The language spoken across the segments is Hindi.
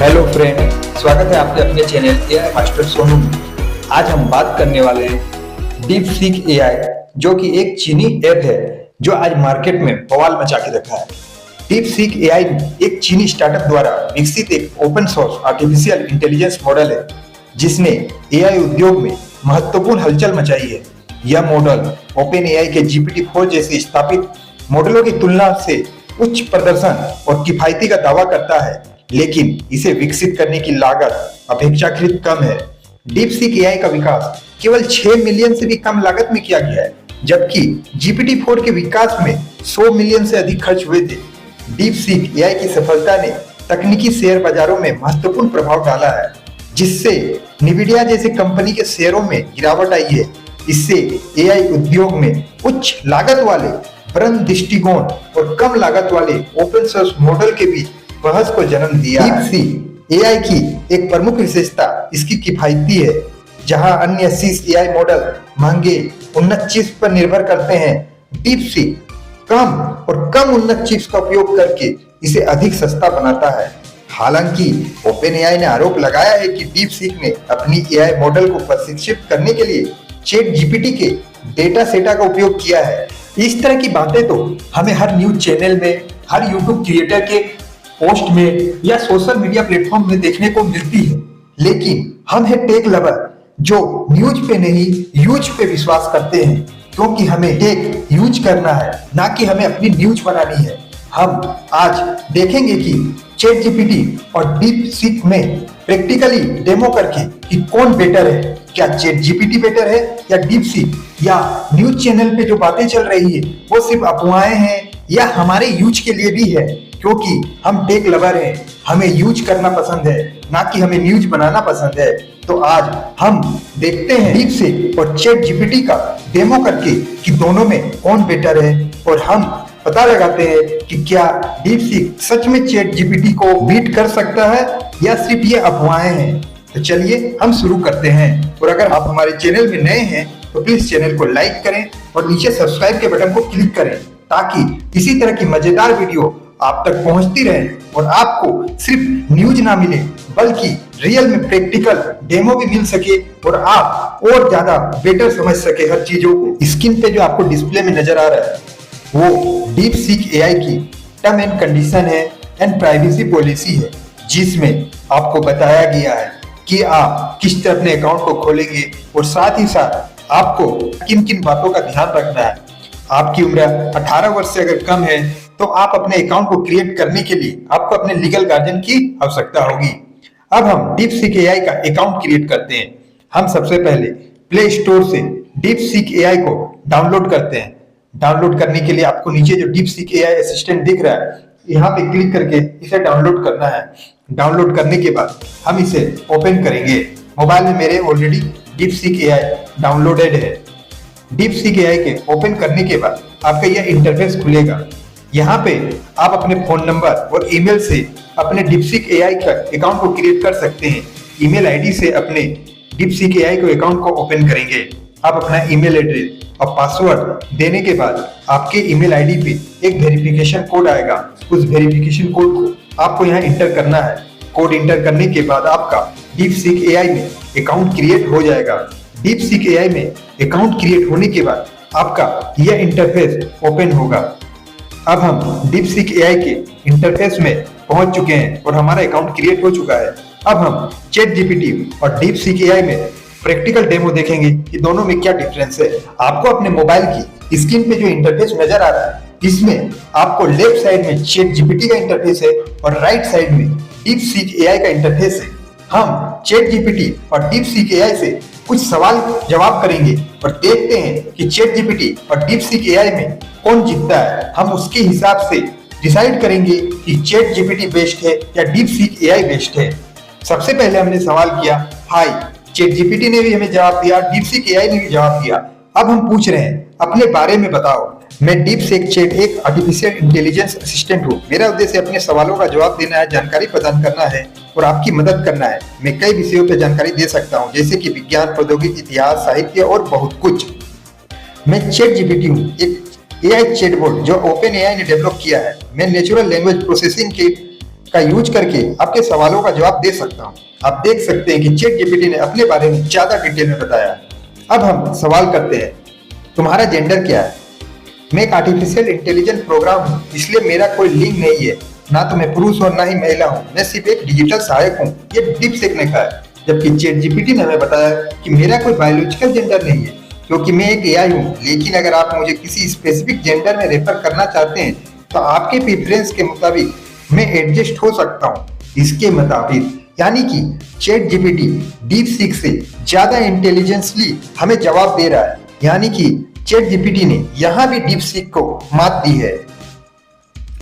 हेलो फ्रेंड, स्वागत है आपके अपने चैनल एआई मास्टर सोनू में। आज हम बात करने वाले हैं डीप सीक एआई, जो कि एक चीनी ऐप है जो आज मार्केट में बवाल मचा के रखा है। डीप सीक एआई एक चीनी स्टार्टअप द्वारा विकसित एक open source artificial intelligence model है, जिसने एआई उद्योग में महत्वपूर्ण हलचल मचाई है। यह मॉडल ओपन एआई के GPT-4 जैसे स्थापित मॉडलों की तुलना से उच्च प्रदर्शन और किफायती का दावा करता है, लेकिन इसे विकसित करने की लागत अपेक्षाकृत कम है। डीपसीक एआई का विकास केवल 6 मिलियन से भी कम लागत में किया गया है, जबकि GPT-4 के विकास में 100 मिलियन से अधिक खर्च हुए थे। डीपसीक एआई की सफलता ने तकनीकी शेयर बाजारों में महत्वपूर्ण प्रभाव डाला है, जिससे निविडिया जैसी कंपनी के शेयरों में गिरावट आई है। इससे एआई उद्योग में उच्च लागत वाले ब्रह्म दृष्टिकोण और कम लागत वाले ओपन सोर्स मॉडल के बीच बहस को जन्म दिया। डीपसीक एआई की एक प्रमुख विशेषता इसकी किफायती है। जहां अन्य शीर्ष एआई मॉडल महंगे उन्नत चिप्स पर निर्भर करते हैं, डीपसीक कम और कम उन्नत चिप्स का उपयोग करके इसे अधिक सस्ता बनाता है। हालांकि ओपन एआई ने आरोप लगाया है कि डीपसीक ने अपनी एआई मॉडल को प्रशिक्षित करने के लिए चैट जीपीटी के डेटा सेटा का उपयोग किया है। इस तरह की बातें तो हमें हर न्यूज चैनल में, हर यूट्यूब क्रिएटर के पोस्ट में या सोशल मीडिया प्लेटफॉर्म में देखने को मिलती है, लेकिन हम है टेक लवर जो न्यूज पे नहीं यूज पे विश्वास करते हैं, क्योंकि हमें टेक यूज करना है, ना कि हमें अपनी न्यूज बनानी है। हम आज देखेंगे कि चैट जीपीटी और डीपसीक में प्रैक्टिकली डेमो करके कि कौन बेटर है, क्या चैट जीपीटी बेटर है या डीपसीक, या न्यूज चैनल पे जो बातें चल रही है वो सिर्फ अफवाहें हैं या हमारे यूज के लिए भी है, क्योंकि हम टेक लवर हैं, हमें यूज करना पसंद है, ना कि हमें न्यूज बनाना पसंद है। तो आज हम देखते हैं डीपसीक और चैट जीपीटी का डेमो करके कि दोनों में कौन बेटर है, और हम पता लगाते हैं कि क्या डीपसीक सच में चैट जीपीटी को बीट कर सकता है या सिर्फ ये अफवाहें हैं। तो चलिए हम शुरू करते हैं। और अगर आप हमारे चैनल में नए हैं तो प्लीज चैनल को लाइक करें और नीचे सब्सक्राइब के बटन को क्लिक करें, ताकि इसी तरह की मजेदार वीडियो आप तक पहुंचती रहे और आपको सिर्फ न्यूज ना मिले बल्कि रियल में प्रैक्टिकल डेमो भी मिल सके और आप और ज्यादा बेटर समझ सके हर चीजों को। स्क्रीन पे जो आपको डिस्प्ले में नजर आ रहा है वो डीपसीक एआई की टर्म एंड कंडीशन है एंड प्राइवेसी पॉलिसी है, जिसमें आपको बताया गया है कि आप किस तरह अपने अकाउंट को खोलेंगे और साथ ही साथ आपको किन किन बातों का ध्यान रखना है। आपकी उम्र 18 वर्ष से अगर कम है तो आप अपने अकाउंट को क्रिएट करने के लिए आपको अपने लीगल गार्जियन की आवश्यकता होगी। अब हम डीपसीक एआई का अकाउंट क्रिएट करते हैं। हम सबसे पहले प्ले स्टोर से डीपसीक एआई को डाउनलोड करते हैं। डाउनलोड करने के लिए आपको नीचे जो डीपसीक एआई असिस्टेंट दिख रहा है, यहाँ पे क्लिक करके इसे डाउनलोड करना है। डाउनलोड करने के बाद हम इसे ओपन करेंगे। मोबाइल में मेरे ऑलरेडी डीपसीक एआई डाउनलोडेड है। डीपसीक एआई के ओपन करने के बाद आपका यह इंटरफेस खुलेगा। यहाँ पे आप अपने फोन नंबर और ईमेल से अपने डीपसीक एआई का अकाउंट को क्रिएट कर सकते हैं। ईमेल आईडी से अपने डीपसीक एआई को अकाउंट को ओपन करेंगे। आप अपना ईमेल एड्रेस और पासवर्ड देने के बाद आपके ईमेल आईडी पे एक वेरिफिकेशन कोड आएगा। उस वेरिफिकेशन कोड को आपको यहाँ इंटर करना है। कोड इंटर करने के बाद आपका डीपसीक एआई में अकाउंट क्रिएट हो जाएगा। डीपसीक एआई में अकाउंट क्रिएट होने के बाद आपका यह इंटरफेस ओपन होगा। अब हम डीपसीक एआई के इंटरफेस में पहुंच चुके हैं और हमारा अकाउंट क्रिएट हो चुका है। अब हम चैट जीपीटी और डीपसीक एआई में प्रैक्टिकल डेमो देखेंगे कि दोनों में क्या डिफरेंस है। आपको अपने मोबाइल की स्क्रीन पे जो इंटरफेस नजर आ रहा है, इसमें आपको लेफ्ट साइड में चैट जीपीटी का इंटरफेस है और राइट साइड में डीपसीक एआई का इंटरफेस है। हम चैट जीपीटी और डीपसीक एआई से कुछ सवाल जवाब करेंगे और देखते हैं कि चैट जीपीटी और डीपसीक एआई में कौन जीतता है। हम उसके हिसाब से डिसाइड करेंगे कि चैट जीपीटी बेस्ट है या डीपसीक एआई बेस्ट है। सबसे पहले हमने सवाल किया हाय, चैट जीपीटी ने भी हमें जवाब दिया, डीपसीक एआई ने भी जवाब दिया। अब हम पूछ रहे हैं अपने बारे में बताओ। मैं डीपसीक चैट एक आर्टिफिशियल इंटेलिजेंस असिस्टेंट हूँ। मेरा उद्देश्य अपने सवालों का जवाब देना है, जानकारी प्रदान करना है और आपकी मदद करना है। मैं कई विषयों पर जानकारी दे सकता हूँ, जैसे कि विज्ञान, प्रौद्योगिकी, इतिहास, साहित्य और बहुत कुछ। मैं चैट जीपीटी हूँ, एक एआई चैटबॉट जो ओपन एआई ने डेवलप किया है। मैं नेचुरल लैंग्वेज प्रोसेसिंग के का यूज करके आपके सवालों का जवाब दे सकता हूँ। आप देख सकते हैं कि चैट जीपीटी ने अपने बारे में ज्यादा डिटेल में बताया। अब हम सवाल करते हैं, तुम्हारा जेंडर क्या है? मैं एक आर्टिफिशियल इंटेलिजेंस प्रोग्राम हूँ, इसलिए मेरा कोई लिंग नहीं है। ना तो मैं पुरुष और ना ही महिला हूँ, मैं सिर्फ एक डिजिटल सहायक हूँ। ये डीपसीक ने कहा है। जबकि चैट जीपीटी ने हमें बताया कि मेरा कोई बायोलॉजिकल जेंडर नहीं है, क्योंकि मैं एक एआई हूँ। लेकिन अगर आप मुझे किसी स्पेसिफिक जेंडर में रेफर करना चाहते हैं तो आपके प्रेफरेंस के मुताबिक मैं एडजस्ट हो सकता हूँ। इसके मुताबिक यानी कि चैट जीपीटी डीपसीक से ज्यादा इंटेलिजेंसली हमें जवाब दे रहा है। यानी कि चैट जीपीटी ने यहाँ भी डीपसीक को मात दी है।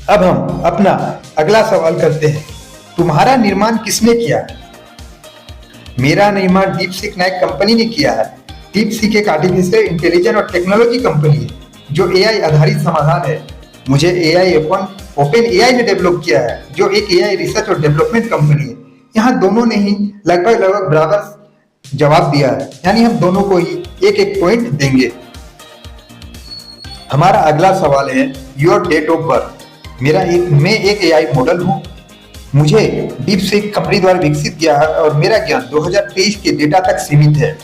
अब हम अपना अगला सवाल करते हैं, तुम्हारा निर्माण किसने किया है? मेरा निर्माण डीपसीक नामक कंपनी ने किया है। डीपसीक एक आर्टिफिशियल इंटेलिजेंस और टेक्नोलॉजी कंपनी है जो एआई आधारित समाधान है। मुझे एआई ओपन एआई ने डेवलप किया है, जो एक एआई रिसर्च और डेवलपमेंट कंपनी है। यहाँ दोनों ने ही लगभग बराबर जवाब दिया है, यानी हम दोनों को ही एक एक पॉइंट देंगे। हमारा अगला सवाल है, योर डेट ऑफ बर्थ। मैं एक एआई मॉडल हूँ। मुझे डीपसीक कंपनी द्वारा विकसित किया है और मेरा ज्ञान 2023 के डेटा तक सीमित है।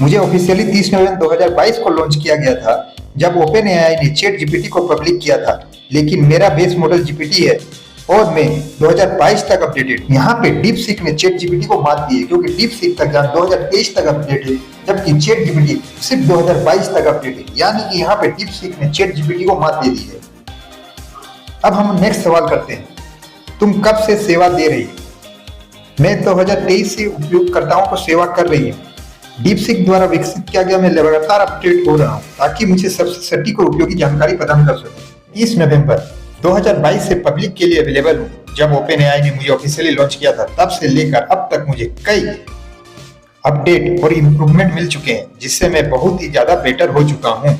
मुझे ऑफिशियली 30 नवंबर 2022 को लॉन्च किया गया था, जब ओपन एआई ने चैट जीपीटी को पब्लिक किया था। लेकिन मेरा बेस मॉडल जीपीटी है और मैं 2022 तक अपडेटेड। यहाँ पे डीपसीक ने चैट जीपीटी को मात दी है, क्योंकि डीपसीक का ज्ञान 2023 तक अपडेट है, जबकि चैट जीपीटी सिर्फ 2022 तक अपडेट है। यानी कि यहाँ पे डीपसीक ने चैट जीपीटी को मात दे दी है। अब हम नेक्स्ट सवाल करते हैं, तुम कब से सेवा दे रही हो? मैं 2023 से उपयोगकर्ताओं को सेवा कर रही हूँ। डीपसीक द्वारा विकसित किया गया, मैं लगातार अपडेट हो रहा हूँ ताकि मुझे सबसे सटीक और उपयोगी जानकारी प्रदान कर सके। 30 नवंबर 2022 से पब्लिक के लिए अवेलेबल हूँ। जब ओपन एआई ने मुझे ऑफिशियली लॉन्च किया था, तब से लेकर अब तक मुझे कई अपडेट और इम्प्रूवमेंट मिल चुके हैं, जिससे मैं बहुत ही ज्यादा बेटर हो चुका हूँ।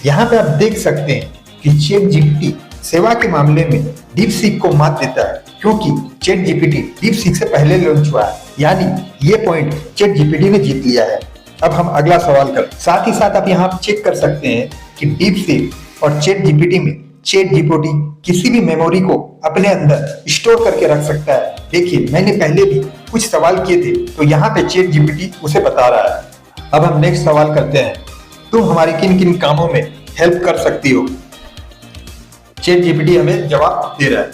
यहाँ पे आप देख सकते हैं कि चैट जीपीटी सेवा के मामले में डीपसीक को मात देता है, क्योंकि चैट जीपीटी डीपसीक से पहले लॉन्च हुआ है। यानी ये पॉइंट चैट जीपीटी ने जीत लिया है। अब हम अगला सवाल करते हैं। साथ ही साथ आप यहाँ चेक कर सकते हैं कि डीपसीक और चैट जीपीटी में चैट जीपीटी किसी भी मेमोरी को अपने अंदर स्टोर करके रख सकता है। देखिए, मैंने पहले भी कुछ सवाल किए थे, तो यहाँ पे चैट जीपीटी उसे बता रहा है। अब हम नेक्स्ट सवाल करते हैं, तुम हमारी किन किन कामों में हेल्प कर सकती हो? चैट जीपीटी हमें जवाब दे रहा है,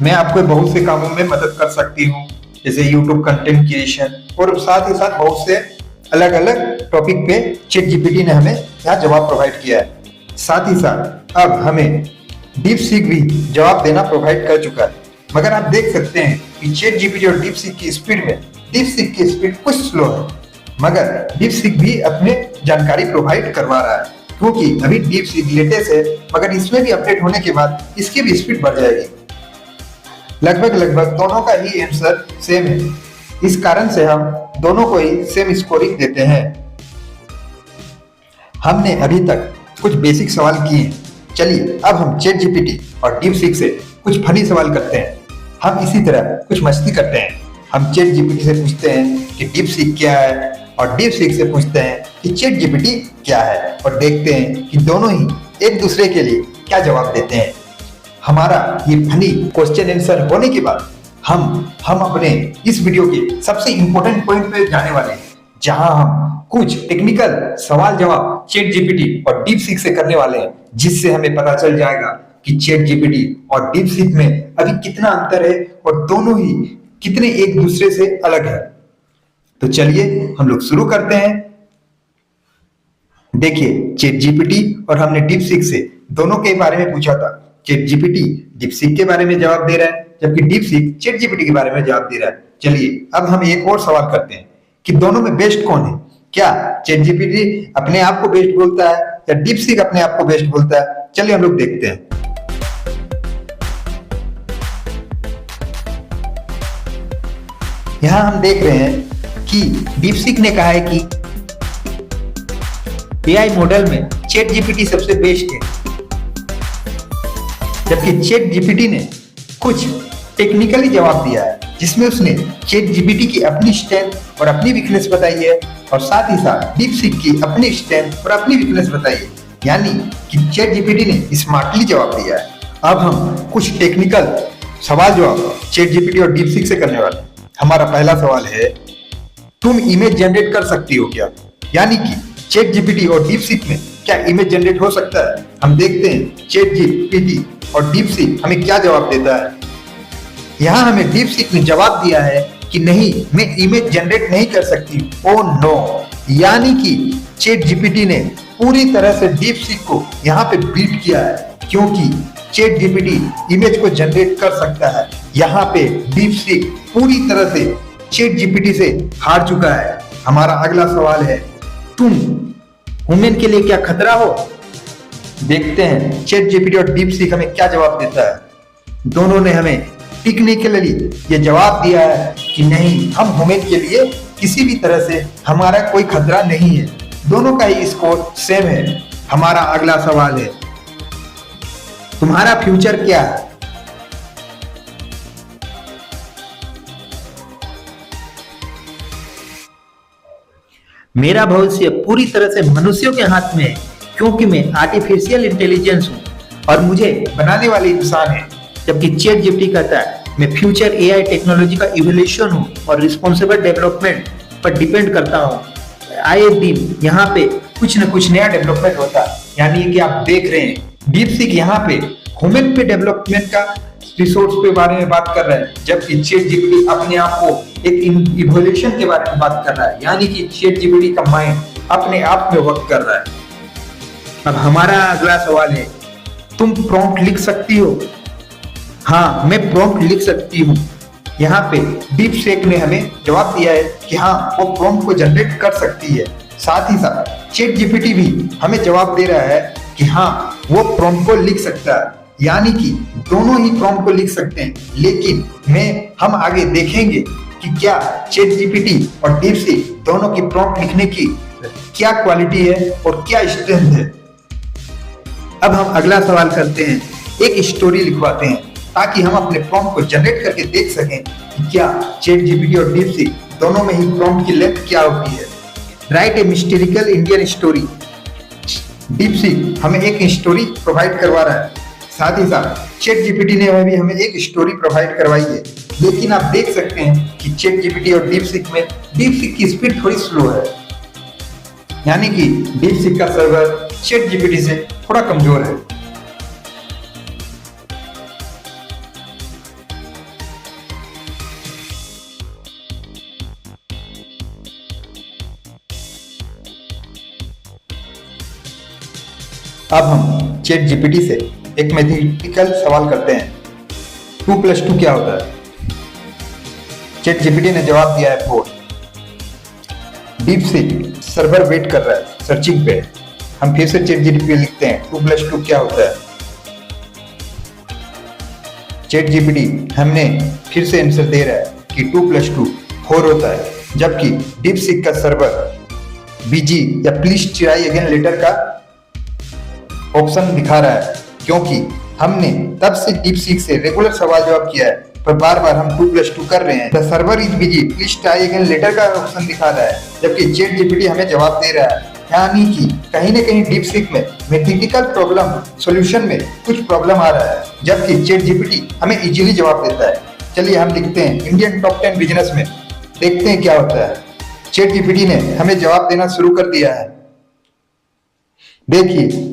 मैं आपको बहुत से कामों में मदद कर सकती हूँ, जैसे यूट्यूब कंटेंट क्रिएशन, और साथ ही साथ बहुत से अलग अलग टॉपिक पे चैट जीपीटी ने हमें यहाँ जवाब प्रोवाइड किया है। साथ ही साथ अब हमें डीपसीक भी जवाब देना प्रोवाइड कर चुका है। मगर आप देख सकते हैं कि चैट जीपीटी और डीपसीक की स्पीड में डीपसीक की स्पीड कुछ स्लो है, मगर डीपसीक भी अपने जानकारी प्रोवाइड करवा रहा है, क्योंकि अभी डीपसीक लेटेस्ट है, मगर इसमें भी अपडेट होने के बाद इसकी भी स्पीड बढ़ जाएगी। लगभग दोनों का ही आंसर सेम है, इस कारण से हम दोनों को ही सेम स्कोरिंग देते हैं। हमने अभी तक कुछ बेसिक सवाल किए हैं। चलिए अब हम चैट जीपीटी और डीपसीक से कुछ फनी सवाल करते हैं। हम इसी तरह कुछ मस्ती करते हैं। हम चैट जीपीटी से पूछते हैं कि डीपसीक क्या है, और डीपसीक से पूछते हैं कि चैट जीपीटी क्या है, और देखते हैं कि दोनों ही एक दूसरे के लिए क्या जवाब देते हैं। हमारा ये फनी क्वेश्चन आंसर होने के बाद हम अपने इस वीडियो के सबसे इंपॉर्टेंट पॉइंट पे जाने वाले हैं, जहां हम कुछ टेक्निकल सवाल जवाब चैट जीपीटी और डीपसीक से करने वाले हैं, जिससे हमें पता चल जाएगा कि चैट जीपीटी और डीपसीक में अभी कितना अंतर है और दोनों ही कितने एक दूसरे से अलग है। तो चलिए हम लोग शुरू करते हैं। देखिए, चैट जीपीटी और हमने डीपसीक से दोनों के बारे में पूछा था। चैट जीपीटी डीपसीक के बारे में जवाब दे रहा है, जबकि डीपसीक चैट जीपीटी के बारे में जवाब दे रहा है। चलिए अब हम एक और सवाल करते हैं कि दोनों में बेस्ट कौन है। क्या चैट जीपीटी अपने आप को बेस्ट बोलता है या डीपसीक अपने आप को बेस्ट बोलता है? चलिए हम लोग देखते हैं। यहां हम देख रहे हैं कि डीपसीक ने कहा है कि एआई मॉडल में चैट जीपीटी सबसे बेस्ट है, जबकि चैट जीपीटी ने कुछ टेक्निकली जवाब दिया है, जिसमें उसने चैट जीपीटी की अपनी स्ट्रेंथ और अपनी वीकनेस बताई है, और साथ ही साथ डीपसीक की अपनी स्ट्रेंथ और अपनी वीकनेस बताई है। यानी कि चैट जीपीटी ने स्मार्टली जवाब दिया है। अब हम कुछ टेक्निकल सवाल जो आप चैट जीपीटी और डीप सीक से करने वाले हैं। हमारा पहला सवाल है, तुम इमेज जनरेट कर सकती हो क्या? यानी कि चैट जीपीटी और डीप सीक में क्या इमेज जनरेट हो सकता है? हम देखते हैं चैट जीपीटी और डीप सीक हमें क्या जवाब देता है। यहाँ हमें डीप सीक ने जवाब दिया है कि नहीं, मैं इमेज जनरेट नहीं कर सकती। ओ नो, यानी कि चैट जीपीटी ने पूरी तरह से डीप सीक को यहाँ पे बीट किया है, क्योंकि चैट जीपीटी इमेज को जनरेट कर सकता है। यहाँ पे डीप सीक पूरी तरह से चैट जीपीटी से हार चुका है। हमारा अगला सवाल है, तुम वुमेन के लिए क्या खतरा हो? देखते हैं चैट जीपीटी और डीप सीक हमें क्या जवाब देता है। दोनों ने हमें टिकने के लिए ये जवाब दिया है कि नहीं, हम वुमेन के लिए किसी भी तरह से हमारा कोई खतरा नहीं है। दोनों का ही स्कोर सेम है। हमारा अगला सवाल है, तुम्हारा फ्यूचर क्या है? मेरा भविष्य पूरी तरह से मनुष्यों के हाथ में है, क्योंकि मैं आर्टिफिशियल इंटेलिजेंस हूँ और मुझे बनाने वाले इंसान है। जबकि चैट जीपीटी कहता है मैं फ्यूचर एआई टेक्नोलॉजी का इवोल्यूशन हूँ और रिस्पॉन्सिबल डेवलपमेंट पर डिपेंड करता हूँ। आए दिन यहाँ पे कुछ न कुछ नया डेवलपमेंट होता है। यानी कि आप देख रहे हैं डीप सीक यहाँ पे ह्यूमन पे डेवलपमेंट का रिसोर्स पे बारे में बात कर रहा है, जबकि चैट जीपीटी अपने आप को एक इवोल्यूशन के बारे में बात कर रहा है। यानी कि चैट जीपीटी का माइंड अपने आप में वर्क कर रहा है। अब हमारा अगला सवाल है, तुम प्रॉम्प्ट लिख सकती हो? हाँ, मैं प्रॉम्प्ट लिख सकती हूँ। यहाँ पे डीप सीक ने हमें जवाब दिया है कि हाँ, वो प्रॉम्प्ट को जनरेट कर सकती है। साथ ही साथ चैट जीपीटी भी हमें जवाब दे रहा है कि हाँ, वो प्रॉम्प्ट को लिख सकता है। यानी कि दोनों ही प्रॉम्प्ट को लिख सकते हैं, लेकिन हम आगे देखेंगे कि क्या चैट जीपीटी और डीप सीक दोनों की प्रॉम्प्ट लिखने की क्या क्वालिटी है और क्या स्ट्रेंथ है। अब हम अगला सवाल करते हैं, एक स्टोरी लिखवाते हैं ताकि हम अपने प्रॉम्प्ट को जनरेट करके देख सकें कि क्या चैट जीपीटी और डीप सीक दोनों में ही प्रॉम्प्ट की लेंथ क्या होती है। राइट ए मिस्टेरिकल इंडियन स्टोरी। डीप सीक हमें एक स्टोरी प्रोवाइड करवा रहा है, साथ ही साथ चैट जीपीटी ने भी हमें एक स्टोरी प्रोवाइड करवाई है। लेकिन आप देख सकते हैं कि चैट जीपीटी और डीप सीक में डीप सीक की स्पीड थोड़ी स्लो है। यानी कि डीप सीक का सर्वर चैट जीपीटी से थोड़ा कमजोर है। अब हम चैट जीपीटी से एक मैथमेटिकल सवाल करते हैं, 2 + 2 क्या होता है? चैट जीपीटी ने जवाब दिया है 4। डीप सीक सर्वर वेट कर रहा है, सर्चिंग पे। हम फिर से चैट जीपीटी पे लिखते हैं 2 + 2 क्या होता है? चैट जीपीटी हमने फिर से आंसर दे रहा है कि 2 + 2 4 होता है, जबकि डीप सीक का सर्वर बीजी या प्लीज ट्राई अगेन लेटर का ऑप्शन दिखा रहा है, क्योंकि हमने तब से डीप सीक से रेगुलर सवाल जवाब किया है, पर बार बार हम 2 + 2 कर रहे हैं। The server is busy, please try again later का ऑप्शन दिखा रहा है, जबकि चैट जीपीटी हमें जवाब दे रहा है। यानी कि कहीं न कहीं डीप सीक में मैथमेटिकल प्रॉब्लम सॉल्यूशन में कुछ प्रॉब्लम आ रहा है, जबकि चैट जीपीटी हमें इजीली जवाब देता है। चलिए हम लिखते हैं इंडियन टॉप 10 बिजनेस में, देखते हैं क्या होता है। चैट जीपीटी ने हमें जवाब देना शुरू कर दिया है। देखिए,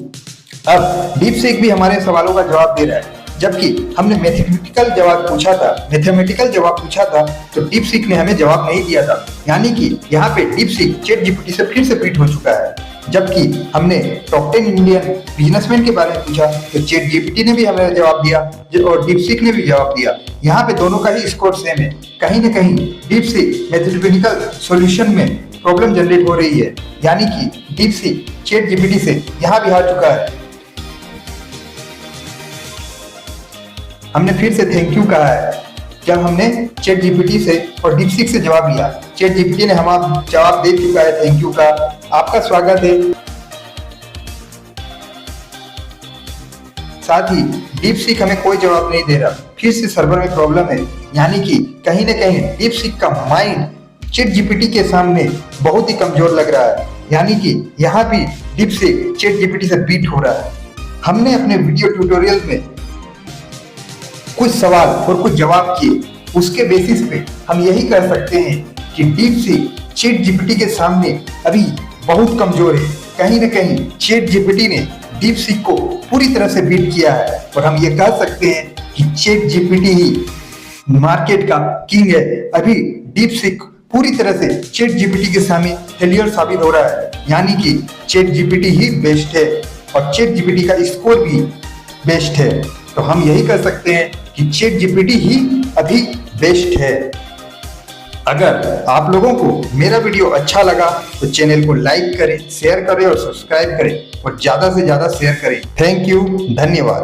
अब डीप सीक भी हमारे सवालों का जवाब दे रहा है, जबकि हमने मैथमेटिकल जवाब पूछा था तो डीप सीक ने हमें जवाब नहीं दिया था। यानी कि यहाँ पे डीप सीक चैट जीपीटी से फिर से बीट हो चुका है। जबकि हमने टॉप 10 इंडियन बिजनेसमैन के बारे में पूछा तो चैट जीपीटी ने भी हमें जवाब दिया और डीप सीक ने भी जवाब दिया। यहाँ पे दोनों का ही स्कोर सेम है। कहीं न कहीं डीप सीक मैथमेटिकल सॉल्यूशन में प्रॉब्लम जनरेट हो रही है, यानी कि डीप सीक चैट जीपीटी से यहाँ भी हार चुका है। हमने फिर से थैंक यू कहा है जब हमने चैट जीपीटी से और डीप सीक से जवाब लिया। चैट जीपीटी ने हमें जवाब दे चुका है थैंक यू का। आपका स्वागत है। साथ ही डीप सीक हमें कोई जवाब नहीं दे रहा, फिर से सर्वर में प्रॉब्लम है। यानी कि कहीं न कहीं डीप सीक का माइंड चैट जीपीटी के सामने बहुत ही कमजोर लग रहा है। यानी कि यहाँ भी डीप सीक चैट जीपीटी से बीट हो रहा है। हमने अपने वीडियो ट्यूटोरियल में कुछ सवाल और कुछ जवाब किए, उसके बेसिस पे हम यही कह सकते हैं कि DeepSeek चैट जीपीटी के सामने अभी बहुत कमजोर है। कहीं न कहीं चैट जीपीटी ने DeepSeek को पूरी तरह से बीट किया है और हम ये कह सकते हैं कि चैट जीपीटी ही मार्केट का किंग है। अभी DeepSeek पूरी तरह से चैट जीपीटी के सामने फेलियर साबित हो रहा है, यानी कि चैट जीपीटी ही बेस्ट है और चैट जीपीटी का स्कोर भी बेस्ट है। तो हम यही कह सकते हैं कि चैट जीपीटी ही अभी बेस्ट है। अगर आप लोगों को मेरा वीडियो अच्छा लगा तो चैनल को लाइक करें, शेयर करें और सब्सक्राइब करें और ज्यादा से ज्यादा शेयर करें। थैंक यू, धन्यवाद।